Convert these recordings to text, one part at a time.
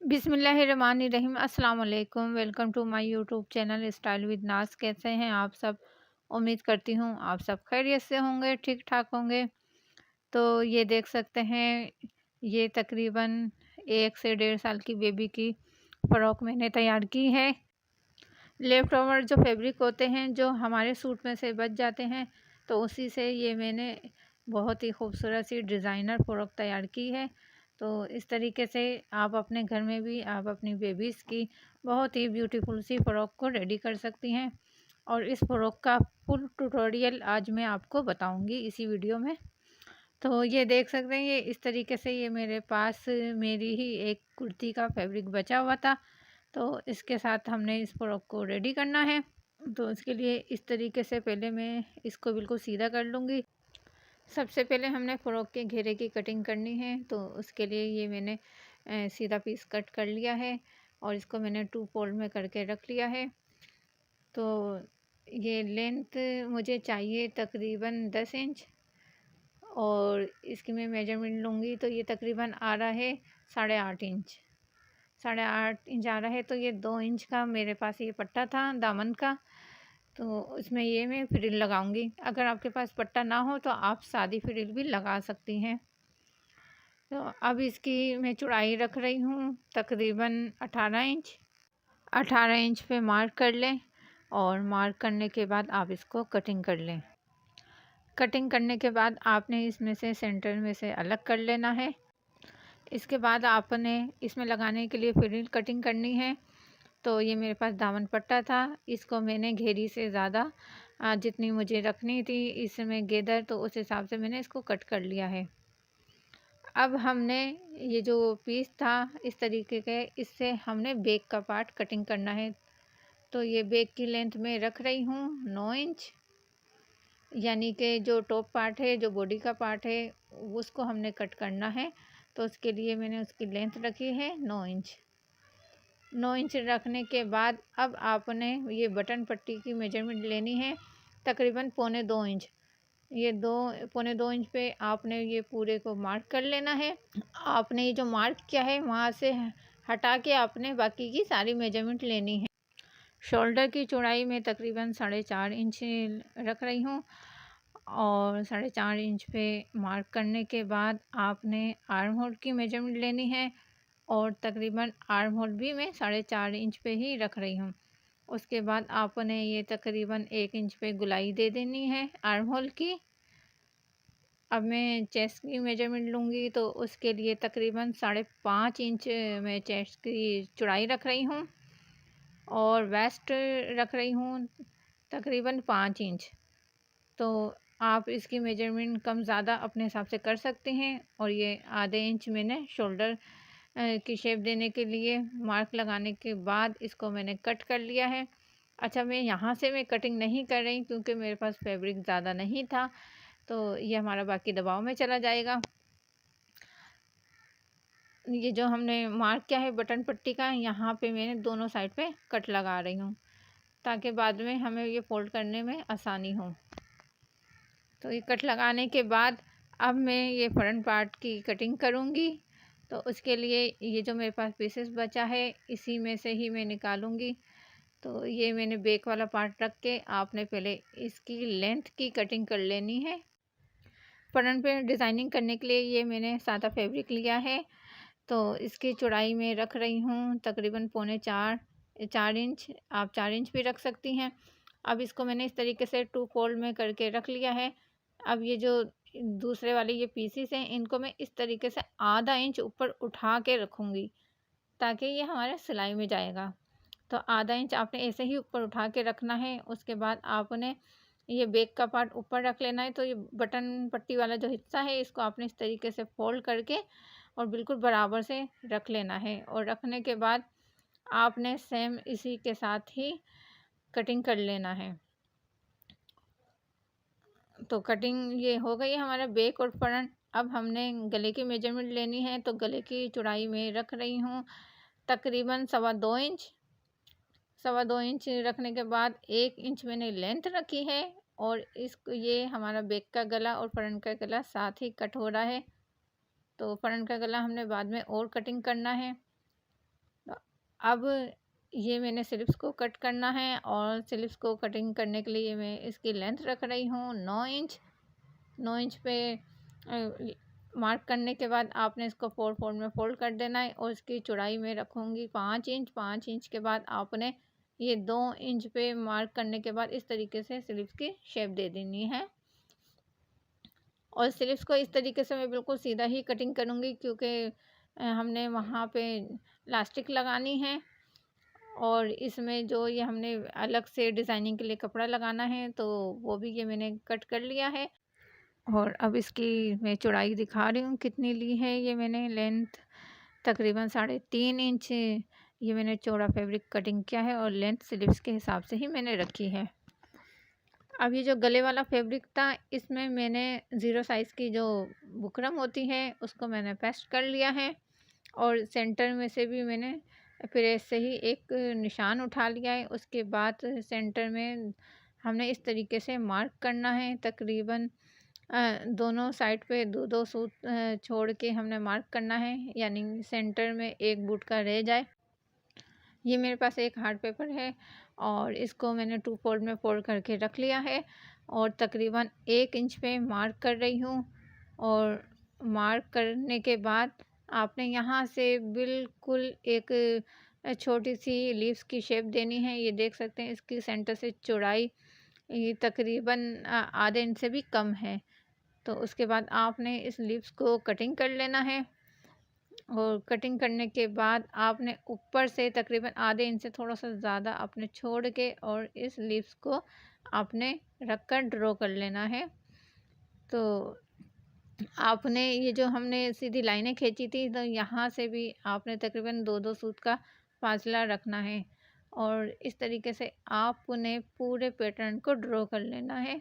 बिस्मिल्लाहिर्रहमानिर्रहीम। अस्सलाम वालेकुम। Welcome to my YouTube channel style with Naz. कैसे हैं आप सब? उम्मीद करती हूँ आप सब खैरियत से होंगे, ठीक ठाक होंगे। तो ये देख सकते हैं, ये तकरीबन 1 से 1.5 साल की बेबी की फ़्रॉक मैंने तैयार की है। लेफ़्ट ओवर जो फैब्रिक होते हैं, जो हमारे सूट में से बच जाते हैं, तो उसी से ये मैंने बहुत ही खूबसूरत सी डिज़ाइनर फ़्रॉक तैयार की है। तो इस तरीके से आप अपने घर में भी आप अपनी बेबीज़ की बहुत ही ब्यूटीफुल सी फ़्रॉक को रेडी कर सकती हैं। और इस फ़्रॉक का फुल ट्यूटोरियल आज मैं आपको बताऊंगी इसी वीडियो में। तो ये देख सकते हैं, ये इस तरीके से ये मेरे पास मेरी ही एक कुर्ती का फैब्रिक बचा हुआ था। तो इसके साथ हमने इस फ़्रॉक को रेडी करना है। तो इसके लिए इस तरीके से पहले मैं इसको बिल्कुल सीधा कर लूँगी। सबसे पहले हमने फ़्रॉक के घेरे की कटिंग करनी है। तो उसके लिए ये मैंने सीधा पीस कट कर लिया है और इसको मैंने 2 फोल्ड में करके रख लिया है। तो ये लेंथ मुझे चाहिए तकरीबन 10 इंच और इसकी मैं मेजरमेंट लूँगी। तो ये तकरीबन आ रहा है 8.5 इंच। 8.5 इंच आ रहा है। तो ये 2 इंच का मेरे पास ये पट्टा था दामन का, तो उसमें ये मैं फ्रिल लगाऊंगी। अगर आपके पास पट्टा ना हो तो आप सादी फ्रिल भी लगा सकती हैं। तो अब इसकी मैं चौड़ाई रख रही हूँ तकरीबन 18 इंच। 18 इंच पे मार्क कर लें और मार्क करने के बाद आप इसको कटिंग कर लें। कटिंग करने के बाद आपने इसमें से सेंटर में से अलग कर लेना है। इसके बाद आपने इसमें लगाने के लिए फ्रिल कटिंग करनी है। तो ये मेरे पास दामन पट्टा था, इसको मैंने घेरी से ज़्यादा जितनी मुझे रखनी थी इसमें गेदर, तो उस हिसाब से मैंने इसको कट कर लिया है। अब हमने ये जो पीस था इस तरीके के, इससे हमने बैक का पार्ट कटिंग करना है। तो ये बैक की लेंथ में रख रही हूँ 9 इंच, यानी कि जो टॉप पार्ट है, जो बॉडी का पार्ट है, उसको हमने कट करना है। तो उसके लिए मैंने उसकी लेंथ रखी है 9 इंच। 9 इंच रखने के बाद अब आपने ये बटन पट्टी की मेजरमेंट लेनी है तकरीबन 1.25 इंच। ये 2 पौने 2 इंच पे आपने ये पूरे को मार्क कर लेना है। आपने ये जो मार्क किया है वहाँ से हटा के आपने बाकी की सारी मेजरमेंट लेनी है। शोल्डर की चौड़ाई में तकरीबन 4.5 इंच रख रही हूँ और 4.5 इंच पे मार्क करने के बाद आपने आर्म होल की मेजरमेंट लेनी है और तकरीबन आर्म होल भी मैं 4.5 इंच पे ही रख रही हूँ। उसके बाद आपने ये तकरीबन 1 इंच पे गुलाई दे देनी है आर्म होल की। अब मैं चेस्ट की मेजरमेंट लूँगी, तो उसके लिए तकरीबन 5.5 इंच मैं चेस्ट की चौड़ाई रख रही हूँ और वेस्ट रख रही हूँ तकरीबन 5 इंच। तो आप इसकी मेजरमेंट कम ज़्यादा अपने हिसाब से कर सकते हैं। और ये आधे इंच मैंने शोल्डर की शेप देने के लिए मार्क लगाने के बाद इसको मैंने कट कर लिया है। अच्छा, मैं यहाँ से मैं कटिंग नहीं कर रही क्योंकि मेरे पास फैब्रिक ज़्यादा नहीं था, तो ये हमारा बाकी दबाव में चला जाएगा। ये जो हमने मार्क किया है बटन पट्टी का, यहाँ पे मैंने दोनों साइड पे कट लगा रही हूँ ताकि बाद में हमें ये फोल्ड करने में आसानी हो। तो ये कट लगाने के बाद अब मैं ये फ्रंट पार्ट की कटिंग करूँगी। तो उसके लिए ये जो मेरे पास पीसेस बचा है इसी में से ही मैं निकालूँगी। तो ये मैंने बैक वाला पार्ट रख के आपने पहले इसकी लेंथ की कटिंग कर लेनी है। फ्रंट पे डिज़ाइनिंग करने के लिए ये मैंने सादा फैब्रिक लिया है। तो इसकी चौड़ाई में रख रही हूँ तकरीबन 4.25 इंच। आप 4 इंच भी रख सकती हैं। अब इसको मैंने इस तरीके से 2 फोल्ड में करके रख लिया है। अब ये जो दूसरे वाले ये पीसेस हैं इनको मैं इस तरीके से आधा इंच ऊपर उठा के रखूँगी ताकि ये हमारे सिलाई में जाएगा। तो आधा इंच आपने ऐसे ही ऊपर उठा के रखना है। उसके बाद आपने ये बैक का पार्ट ऊपर रख लेना है। तो ये बटन पट्टी वाला जो हिस्सा है इसको आपने इस तरीके से फोल्ड करके और बिल्कुल बराबर से रख लेना है। और रखने के बाद आपने सेम इसी के साथ ही कटिंग कर लेना है। तो कटिंग ये हो गई है हमारा बैक और फ्रंट। अब हमने गले की मेजरमेंट लेनी है। तो गले की चौड़ाई में रख रही हूँ तकरीबन 2.25 इंच। 2.25 इंच रखने के बाद 1 इंच मैंने लेंथ रखी है। और इसको ये हमारा बैक का गला और फ्रंट का गला साथ ही कट हो रहा है। तो फ्रंट का गला हमने बाद में और कटिंग करना है। अब ये मैंने स्लिप्स को कट करना है, और स्लिप्स को कटिंग करने के लिए मैं इसकी लेंथ रख रही हूँ 9 इंच। 9 इंच पे मार्क करने के बाद आपने इसको 4 में फोल्ड कर देना है, और इसकी चौड़ाई में रखूँगी 5 इंच। 5 इंच के बाद आपने ये 2 इंच पे मार्क करने के बाद इस तरीके से स्लिप्स की शेप दे देनी है। और स्लिप्स को इस तरीके से मैं बिल्कुल सीधा ही कटिंग करूँगी, क्योंकि हमने वहाँ पे इलास्टिक लगानी है, और इसमें जो ये हमने अलग से डिज़ाइनिंग के लिए कपड़ा लगाना है, तो वो भी ये मैंने कट कर लिया है। और अब इसकी मैं चौड़ाई दिखा रही हूँ कितनी ली है। ये मैंने लेंथ तकरीबन 3.5 इंच ये मैंने चौड़ा फैब्रिक कटिंग किया है, और लेंथ स्लिप्स के हिसाब से ही मैंने रखी है। अब ये जो गले वाला फैब्रिक था, इसमें मैंने 0 साइज़ की जो बुकरम होती है उसको मैंने पेस्ट कर लिया है, और सेंटर में से भी मैंने प्रेस से ही एक निशान उठा लिया है। उसके बाद सेंटर में हमने इस तरीके से मार्क करना है, तकरीबन दोनों साइड पे 2-2 सूत छोड़ के हमने मार्क करना है, यानी सेंटर में एक बूट का रह जाए। ये मेरे पास एक हार्ड पेपर है, और इसको मैंने 2 फोल्ड में फोल्ड करके रख लिया है, और तकरीबन 1 इंच पे मार्क कर रही हूँ। और मार्क करने के बाद आपने यहाँ से बिल्कुल एक छोटी सी लीव्स की शेप देनी है। ये देख सकते हैं इसकी सेंटर से चौड़ाई ये तकरीबन आधे इंच से भी कम है। तो उसके बाद आपने इस लीव्स को कटिंग कर लेना है, और कटिंग करने के बाद आपने ऊपर से तकरीबन आधे इंच से थोड़ा सा ज़्यादा आपने छोड़ के, और इस लीव्स को आपने रख कर ड्रॉ कर लेना है। तो आपने ये जो हमने सीधी लाइनें खींची थी, तो यहाँ से भी आपने तकरीबन 2-2 सूत का फासला रखना है, और इस तरीके से आपने पूरे पैटर्न को ड्रॉ कर लेना है।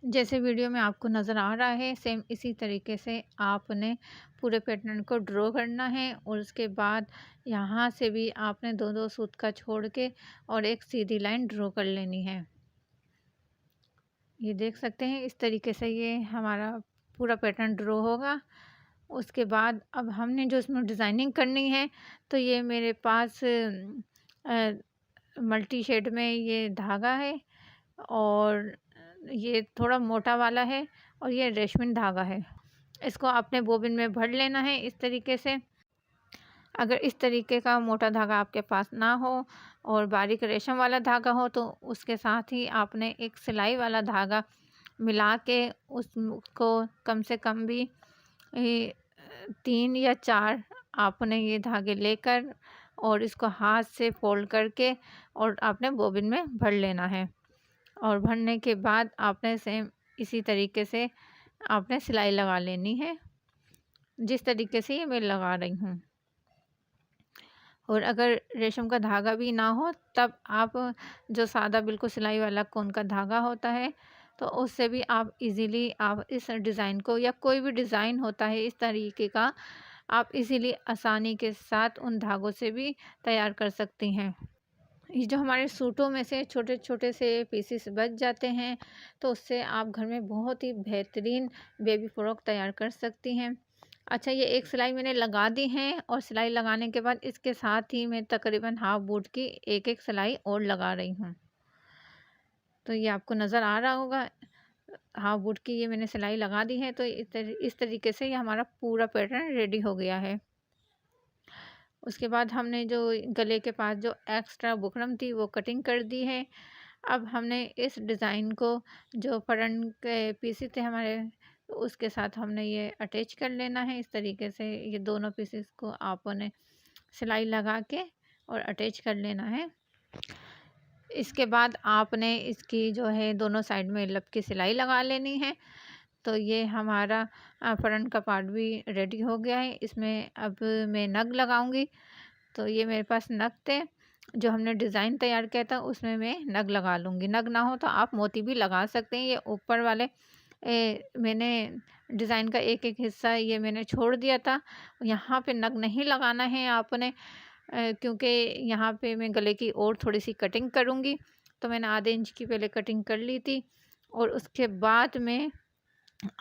जैसे वीडियो में आपको नज़र आ रहा है, सेम इसी तरीके से आपने पूरे पैटर्न को ड्रॉ करना है, और उसके बाद यहाँ से भी आपने 2-2 सूत का छोड़ के और एक सीधी लाइन ड्रॉ कर लेनी है। ये देख सकते हैं इस तरीके से ये हमारा पूरा पैटर्न ड्रॉ होगा। उसके बाद अब हमने जो इसमें डिज़ाइनिंग करनी है, तो ये मेरे पास मल्टी शेड में ये धागा है, और ये थोड़ा मोटा वाला है, और ये रेशमी धागा है। इसको आपने बोबिन में भर लेना है इस तरीके से। अगर इस तरीके का मोटा धागा आपके पास ना हो और बारीक रेशम वाला धागा हो, तो उसके साथ ही आपने एक सिलाई वाला धागा मिला के उसको कम से कम भी 3 या 4 आपने ये धागे लेकर, और इसको हाथ से फोल्ड करके और आपने बोबिन में भर लेना है। और भरने के बाद आपने सेम इसी तरीके से आपने सिलाई लगा लेनी है, जिस तरीके से ये मैं लगा रही हूँ। और अगर रेशम का धागा भी ना हो, तब आप जो सादा बिल्कुल सिलाई वाला कोन का धागा होता है, तो उससे भी आप इजीली आप इस डिज़ाइन को, या कोई भी डिज़ाइन होता है इस तरीके का, आप इजीली आसानी के साथ उन धागों से भी तैयार कर सकती हैं। ये जो हमारे सूटों में से छोटे छोटे से पीसेस बच जाते हैं, तो उससे आप घर में बहुत ही बेहतरीन बेबी फ्रॉक तैयार कर सकती हैं। अच्छा, ये एक सिलाई मैंने लगा दी है, और सिलाई लगाने के बाद इसके साथ ही मैं तकरीबन हाफ बूट की एक सिलाई और लगा रही हूँ। तो ये आपको नज़र आ रहा होगा, हाफ बूट की ये मैंने सिलाई लगा दी है। तो इस तरीके से ये हमारा पूरा पैटर्न रेडी हो गया है। उसके बाद हमने जो गले के पास जो एक्स्ट्रा बुकरम थी वो कटिंग कर दी है। अब हमने इस डिज़ाइन को, जो फ्रंट के पीसेस थे हमारे, उसके साथ हमने ये अटैच कर लेना है। इस तरीके से ये दोनों पीसेस को आपने सिलाई लगा के और अटैच कर लेना है। इसके बाद आपने इसकी जो है दोनों साइड में लब की सिलाई लगा लेनी है। तो ये हमारा फ्रंट का पार्ट भी रेडी हो गया है। इसमें अब मैं नग लगाऊंगी। तो ये मेरे पास नग थे, जो हमने डिज़ाइन तैयार किया था उसमें मैं नग लगा लूँगी। नग ना हो तो आप मोती भी लगा सकते हैं। ये ऊपर वाले मैंने डिज़ाइन का एक एक हिस्सा ये मैंने छोड़ दिया था। यहाँ पे नग नहीं लगाना है आपने, क्योंकि यहाँ पे मैं गले की और थोड़ी सी कटिंग करूँगी। तो मैंने आधे इंच की पहले कटिंग कर ली थी, और उसके बाद में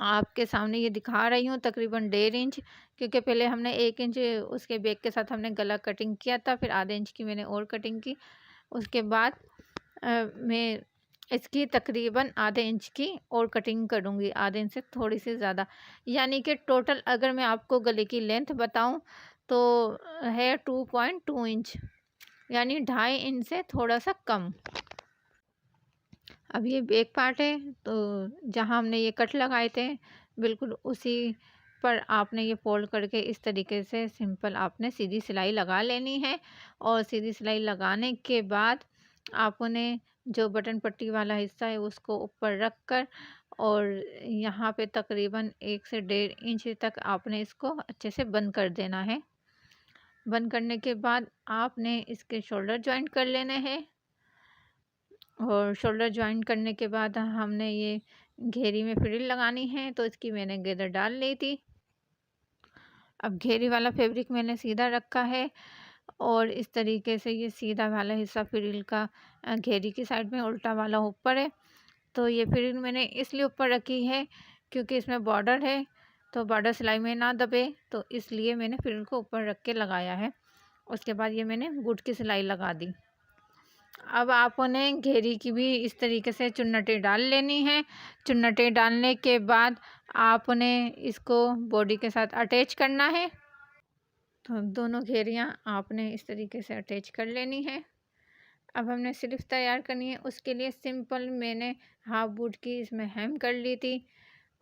आपके सामने ये दिखा रही हूँ तकरीबन 1.5 इंच, क्योंकि पहले हमने 1 इंच उसके बैक के साथ हमने गला कटिंग किया था, फिर आधे इंच की मैंने और कटिंग की। उसके बाद मैं इसकी तकरीबन आधे इंच की और कटिंग करूँगी, आधे इंच से थोड़ी सी ज़्यादा, यानी कि टोटल अगर मैं आपको गले की लेंथ बताऊँ तो है 2.2 इंच, यानी 2.5 इंच से थोड़ा सा कम। अब ये बैक पार्ट है, तो जहाँ हमने ये कट लगाए थे बिल्कुल उसी पर आपने ये फोल्ड करके इस तरीके से सिंपल आपने सीधी सिलाई लगा लेनी है। और सीधी सिलाई लगाने के बाद आपने जो बटन पट्टी वाला हिस्सा है उसको ऊपर रख कर और यहाँ पे तकरीबन 1 से 1.5 इंच तक आपने इसको अच्छे से बंद कर देना है। बंद करने के बाद आपने इसके शोल्डर जॉइंट कर लेने हैं। और शोल्डर जॉइंट करने के बाद हमने ये घेरी में फ्रिल लगानी है, तो इसकी मैंने गेदर डाल ली थी। अब घेरी वाला फैब्रिक मैंने सीधा रखा है और इस तरीके से ये सीधा वाला हिस्सा फ्रिल का घेरी की साइड में, उल्टा वाला ऊपर है। तो ये फ्रिल मैंने इसलिए ऊपर रखी है क्योंकि इसमें बॉर्डर है, तो बॉर्डर सिलाई में ना दबे, तो इसलिए मैंने फ्रिल को ऊपर रख के लगाया है। उसके बाद ये मैंने गुट की सिलाई लगा दी। अब आपने घेरी की भी इस तरीके से चुन्नटें डाल लेनी है। चुन्नटें डालने के बाद आपने इसको बॉडी के साथ अटैच करना है। तो दोनों घेरियां आपने इस तरीके से अटैच कर लेनी है। अब हमने स्लीव तैयार करनी है, उसके लिए सिंपल मैंने हाफ बूट की इसमें हेम कर ली थी।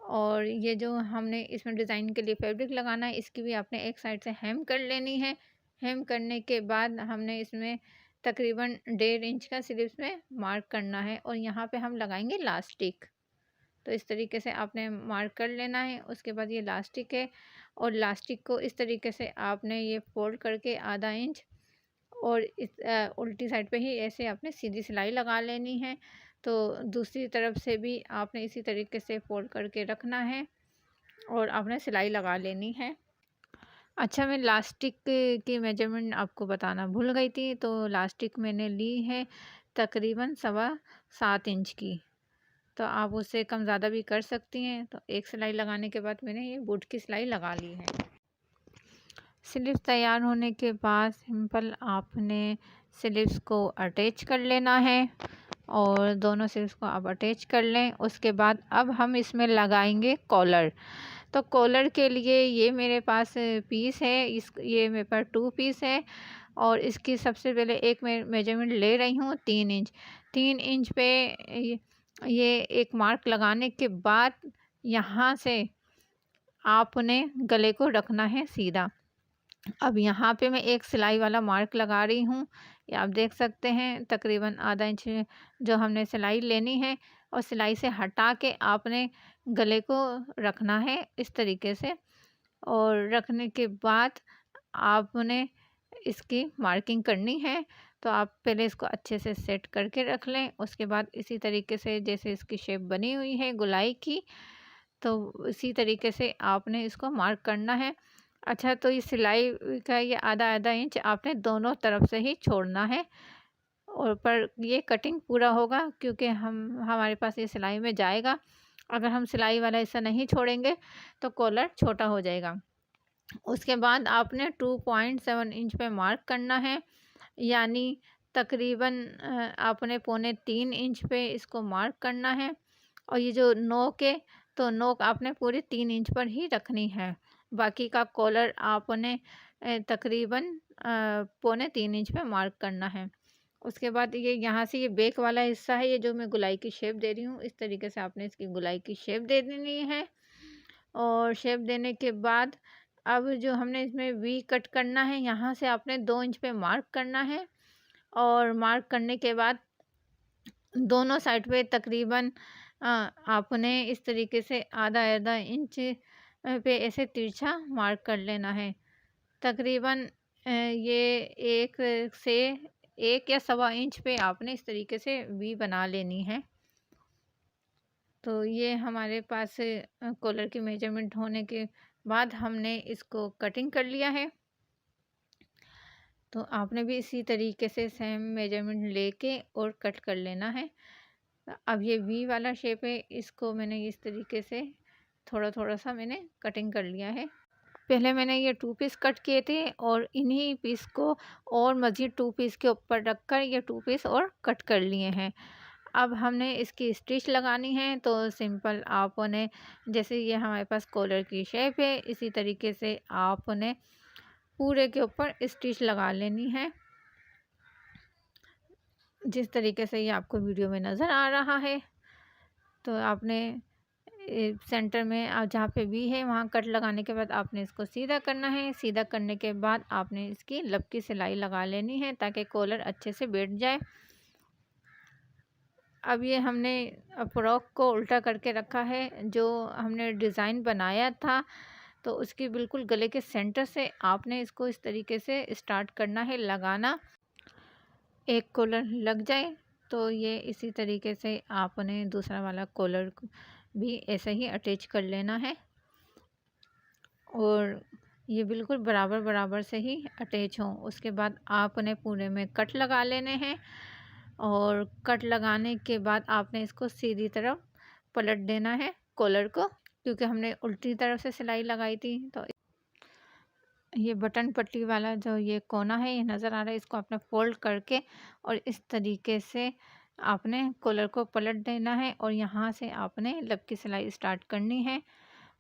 और ये जो हमने इसमें डिज़ाइन के लिए फैब्रिक लगाना है, इसकी भी आपने एक साइड से हेम कर लेनी है। हेम करने के बाद हमने इसमें तकरीबन 1.5 इंच का स्लीव्स में मार्क करना है और यहाँ पे हम लगाएंगे लास्टिक। तो इस तरीके से आपने मार्क कर लेना है। उसके बाद ये लास्टिक है और लास्टिक को इस तरीके से आपने ये फोल्ड करके आधा इंच और इस उल्टी साइड पे ही ऐसे आपने सीधी सिलाई लगा लेनी है। तो दूसरी तरफ से भी आपने इसी तरीके से फोल्ड करके रखना है और आपने सिलाई लगा लेनी है। अच्छा, मैं लास्टिक की मेजरमेंट आपको बताना भूल गई थी। तो लास्टिक मैंने ली है तकरीबन 7.25 इंच की, तो आप उससे कम ज़्यादा भी कर सकती हैं। तो एक सिलाई लगाने के बाद मैंने ये बूट की सिलाई लगा ली है। स्लीव्स तैयार होने के बाद सिंपल आपने स्लीव्स को अटैच कर लेना है और दोनों स्लीव्स को आप अटैच कर लें। उसके बाद अब हम इसमें लगाएंगे कॉलर। तो कॉलर के लिए ये मेरे पास पीस है, ये मेरे पास 2 पीस है और इसकी सबसे पहले एक मैं मेजरमेंट ले रही हूँ 3 इंच। 3 इंच पे ये एक मार्क लगाने के बाद यहाँ से आपने गले को रखना है सीधा। अब यहाँ पे मैं एक सिलाई वाला मार्क लगा रही हूँ, ये आप देख सकते हैं तकरीबन आधा इंच जो हमने सिलाई लेनी है और सिलाई से हटा के आपने गले को रखना है इस तरीके से। और रखने के बाद आपने इसकी मार्किंग करनी है। तो आप पहले इसको अच्छे से सेट करके रख लें। उसके बाद इसी तरीके से जैसे इसकी शेप बनी हुई है गोलाई की, तो इसी तरीके से आपने इसको मार्क करना है। अच्छा, तो ये सिलाई का ये आधा आधा इंच आपने दोनों तरफ से ही छोड़ना है और पर ये कटिंग पूरा होगा क्योंकि हमारे पास ये सिलाई में जाएगा। अगर हम सिलाई वाला हिस्सा नहीं छोड़ेंगे तो कॉलर छोटा हो जाएगा। उसके बाद आपने 2.7 इंच पे मार्क करना है, यानी तकरीबन आपने 2.75 इंच पे इसको मार्क करना है। और ये जो नोक है, तो नोक आपने पूरे 3 इंच पर ही रखनी है। बाकी का कॉलर आपने तकरीबन 2.75 इंच पे मार्क करना है। उसके बाद ये यहाँ से ये बैक वाला हिस्सा है, ये जो मैं गुलाई की शेप दे रही हूँ, इस तरीके से आपने इसकी गुलाई की शेप दे देनी है। और शेप देने के बाद अब जो हमने इसमें वी कट करना है, यहाँ से आपने 2 इंच पे मार्क करना है। और मार्क करने के बाद दोनों साइड पे तकरीबन आपने इस तरीके से आधा आधा इंच पे ऐसे तिरछा मार्क कर लेना है। तकरीबन ये 1 या 1.25 इंच पे आपने इस तरीके से वी बना लेनी है। तो ये हमारे पास कॉलर की मेजरमेंट होने के बाद हमने इसको कटिंग कर लिया है। तो आपने भी इसी तरीके से सेम मेजरमेंट लेके और कट कर लेना है। अब ये वी वाला शेप है, इसको मैंने इस तरीके से थोड़ा थोड़ा सा मैंने कटिंग कर लिया है। पहले मैंने ये 2 पीस कट किए थे और इन्हीं पीस को और मज़ीद 2 पीस के ऊपर रखकर ये 2 पीस और कट कर लिए हैं। अब हमने इसकी स्टिच लगानी है, तो सिंपल आप उन्हें, जैसे ये हमारे पास कॉलर की शेप है, इसी तरीके से आप उन्हें पूरे के ऊपर स्टिच लगा लेनी है। जिस तरीके से ये आपको वीडियो में नज़र आ रहा है, तो आपने सेंटर में जहाँ पे वी है वहाँ कट लगाने के बाद आपने इसको सीधा करना है। सीधा करने के बाद आपने इसकी लब की सिलाई लगा लेनी है ताकि कॉलर अच्छे से बैठ जाए। अब ये हमने फ्रॉक को उल्टा करके रखा है। जो हमने डिज़ाइन बनाया था, तो उसकी बिल्कुल गले के सेंटर से आपने इसको इस तरीके से स्टार्ट करना है लगाना। एक कॉलर लग जाए तो ये इसी तरीके से आपने दूसरा वाला कॉलर भी ऐसे ही अटैच कर लेना है और ये बिल्कुल बराबर बराबर से ही अटैच हों। उसके बाद आपने पूरे में कट लगा लेने हैं और कट लगाने के बाद आपने इसको सीधी तरफ पलट देना है कॉलर को, क्योंकि हमने उल्टी तरफ से सिलाई लगाई थी। तो ये बटन पट्टी वाला जो ये कोना है ये नज़र आ रहा है, इसको आपने फोल्ड करके और इस तरीके से आपने कॉलर को पलट देना है और यहाँ से आपने लब की सिलाई स्टार्ट करनी है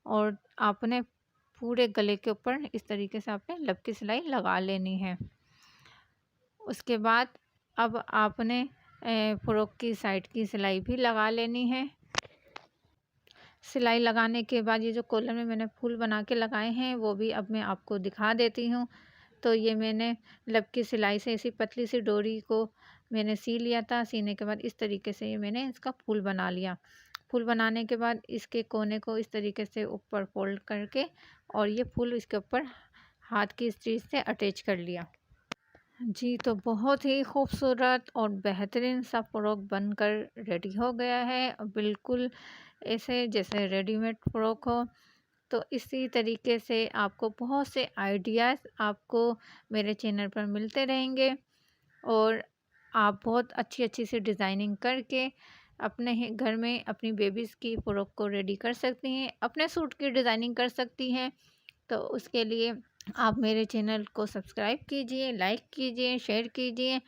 और आपने पूरे गले के ऊपर इस तरीके से आपने लब की सिलाई लगा लेनी है। उसके बाद अब आपने फ्रॉक की साइड की सिलाई भी लगा लेनी है। सिलाई लगाने के बाद ये जो कॉलर में मैंने फूल बना के लगाए हैं वो भी अब मैं आपको दिखा देती हूँ। तो ये मैंने लब की सिलाई से ऐसी पतली सी डोरी को मैंने सी लिया था। सीने के बाद इस तरीके से ये मैंने इसका फूल बना लिया। फूल बनाने के बाद इसके कोने को इस तरीके से ऊपर फोल्ड करके और ये फूल इसके ऊपर हाथ की स्टिच से अटैच कर लिया। जी, तो बहुत ही खूबसूरत और बेहतरीन सा फ़्रॉक बनकर रेडी हो गया है। बिल्कुल ऐसे जैसे रेडीमेड फ़्रॉक हो। तो इसी तरीके से आपको बहुत से आइडियाज़ आपको मेरे चैनल पर मिलते रहेंगे और आप बहुत अच्छी-अच्छी सी डिज़ाइनिंग करके अपने ही घर में अपनी बेबीज़ की फ़्रॉक को रेडी कर सकती हैं, अपने सूट की डिज़ाइनिंग कर सकती हैं। तो उसके लिए आप मेरे चैनल को सब्सक्राइब कीजिए, लाइक कीजिए, शेयर कीजिए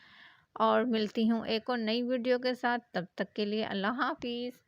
और मिलती हूँ एक और नई वीडियो के साथ। तब तक के लिए अल्लाह हाफ़िज़।